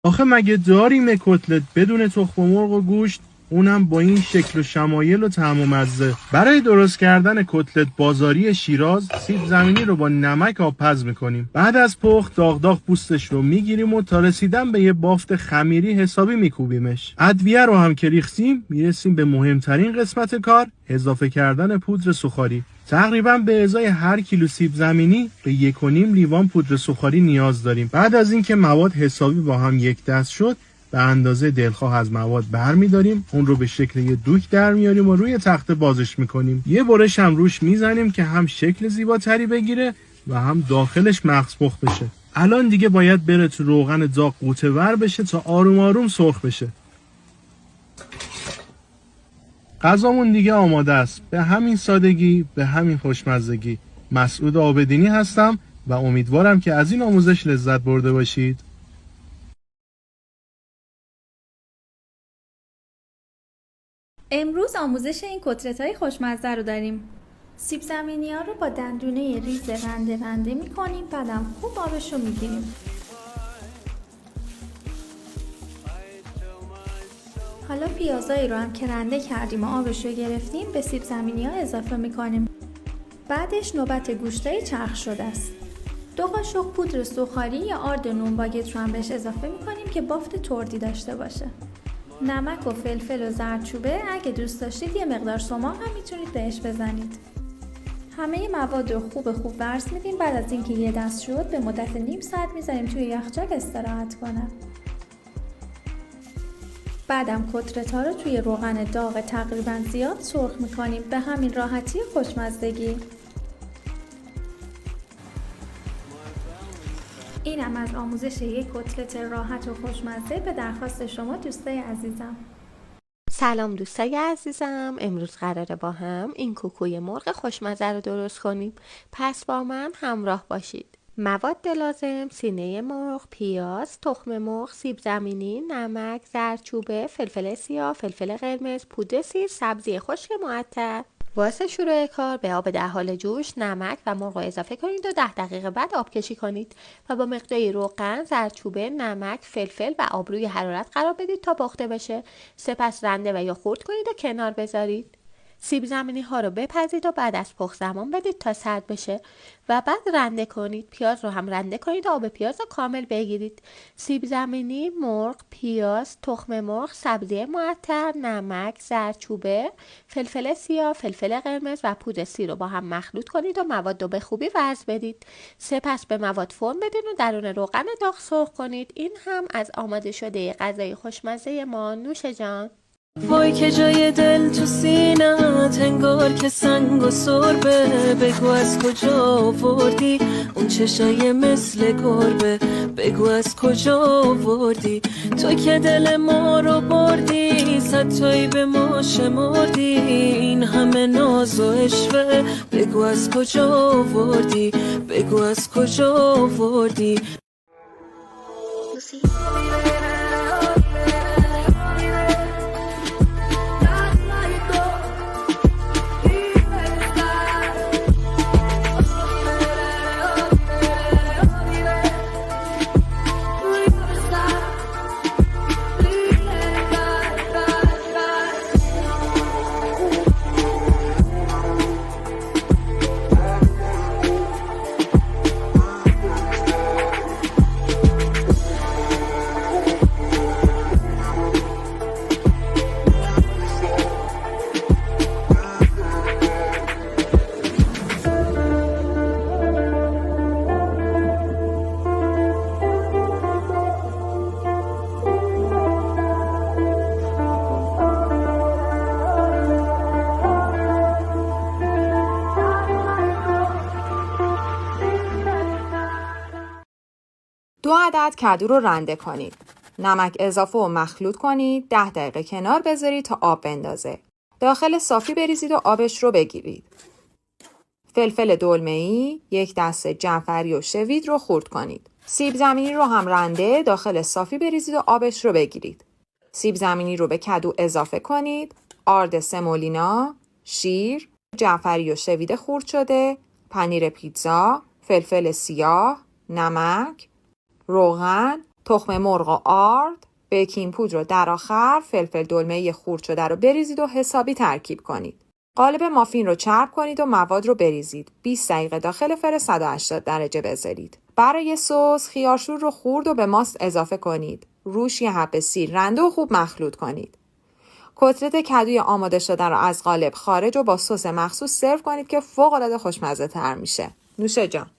آخه مگه داریم کتلت بدون تخم مرغ و گوشت، اونم با این شکل و شمایل و طعم و مزه؟ برای درست کردن کتلت بازاری شیراز، سیب زمینی رو با نمک آبپز میکنیم. بعد از پخت داغ داغ پوستش رو میگیریم و تا رسیدن به یه بافت خمیری حسابی میکوبیمش. ادویه رو هم که ریختیم میرسیم به مهمترین قسمت کار، اضافه کردن پودر سوخاری. تقریبا به ازای هر کیلو سیب زمینی به 1.5 لیوان پودر سوخاری نیاز داریم. بعد از اینکه مواد حسابی با هم یک دست شد، به اندازه دلخواه از مواد برمی‌داریم، اون رو به شکل یه دوک در میاریم و روی تخته بازش میکنیم. یه برش هم روش میزنیم که هم شکل زیباتری بگیره و هم داخلش مغز پخت بشه. الان دیگه باید بره تو روغن داغ قوطه ور بشه تا آروم آروم سرخ بشه. غذامون دیگه آماده است. به همین سادگی، به همین خوشمزگی. مسعود عابدینی هستم و امیدوارم که از این آموزش لذت برده باشید. امروز آموزش این کتلت‌های خوشمزه رو داریم. سیب زمینی‌ها رو با دندونه ریز رنده رنده می‌کنیم، بعدم خوب آبش رو می‌گیریم. حالا پیازایی رو هم که رنده کردیم و آبش رو گرفتیم به سیب زمینی‌ها اضافه می‌کنیم. بعدش نوبت گوشتای چرخ شده است. 2 قاشق پودر سوخاری یا آرد نون باگت رو هم بهش اضافه می‌کنیم که بافت تردی داشته باشه. نمک و فلفل و زردچوبه، اگه دوست داشتید یه مقدار سماق هم میتونید بهش بزنید. همه مواد رو خوب ورز میدیم. بعد از اینکه یه دست شد به مدت نیم ساعت میذاریم توی یخچال استراحت کنه. بعدم کتلت ها رو توی روغن داغ تقریبا زیاد سرخ میکنیم، به همین راحتی خوشمزدگی. اینم از آموزش یک کتلت راحت و خوشمزه به درخواست شما دوستای عزیزم. سلام دوستای عزیزم، امروز قراره با هم این کوکوی مرغ خوشمزه رو درست کنیم. پس با من همراه باشید. مواد لازم: سینه مرغ، پیاز، تخم مرغ، سیب زمینی، نمک، زردچوبه، فلفل سیاه، فلفل قرمز، پودر سیر، سبزی خشک معطر. واسه شروع کار به آب در حال جوش نمک و مرغ رو اضافه کنید و 10 دقیقه بعد آب کشی کنید و با مقداری روغن، زردچوبه، نمک، فلفل و آب روی حرارت قرار بدید تا پخته بشه. سپس رنده و یا خرد کنید و کنار بذارید. سیب زمینی ها رو بپزید و بعد از پخت زمان بدید تا سرد بشه و بعد رنده کنید. پیاز رو هم رنده کنید و آب پیاز رو کامل بگیرید. سیب زمینی، مرغ، پیاز، تخم مرغ، سبزی معطر، نمک، زردچوبه، فلفل سیاه، فلفل قرمز و پودر سیر رو با هم مخلوط کنید و مواد رو به خوبی ورز بدید. سپس به مواد فرم بدید و درون روغن داغ سرخ کنید. این هم از آماده شده غذای خوشمزه ما. نوش جان. وای که جای دل تو سینت انگار که سنگ و سربه، بگو از کجا آوردی اون چشای مثل گربه، بگو از کجا آوردی تو که دل ما رو بردی، صدتایی به ما شمردی، این همه ناز و عشوه، بگو از کجا آوردی، بگو از کجا آوردی. دو عدد کدو رو رنده کنید. نمک اضافه و مخلوط کنید. 10 دقیقه کنار بذارید تا آب بندازه. داخل صافی بریزید و آبش رو بگیرید. فلفل دلمه‌ای، 1 دسته جعفری و شوید رو خرد کنید. سیب زمینی رو هم رنده داخل صافی بریزید و آبش رو بگیرید. سیب زمینی رو به کدو اضافه کنید. آرد سمولینا، شیر، جعفری و شوید خرد شده، پنیر پیتزا، فلفل سیاه، نمک، روغن تخم مرغ و آرد، بیکینگ پودر رو در آخر، فلفل دلمه خرد شده رو بریزید و حسابی ترکیب کنید. قالب مافین رو چرب کنید و مواد رو بریزید. 20 دقیقه داخل فر 180 درجه بذارید. برای سس خیارشور رو خورد و به ماست اضافه کنید. روش یه حب سیر رنده و خوب مخلوط کنید. کتلت کدوی آماده شده رو از قالب خارج و با سس مخصوص سرو کنید که فوق‌العاده خوشمزه تر میشه. نوش جان.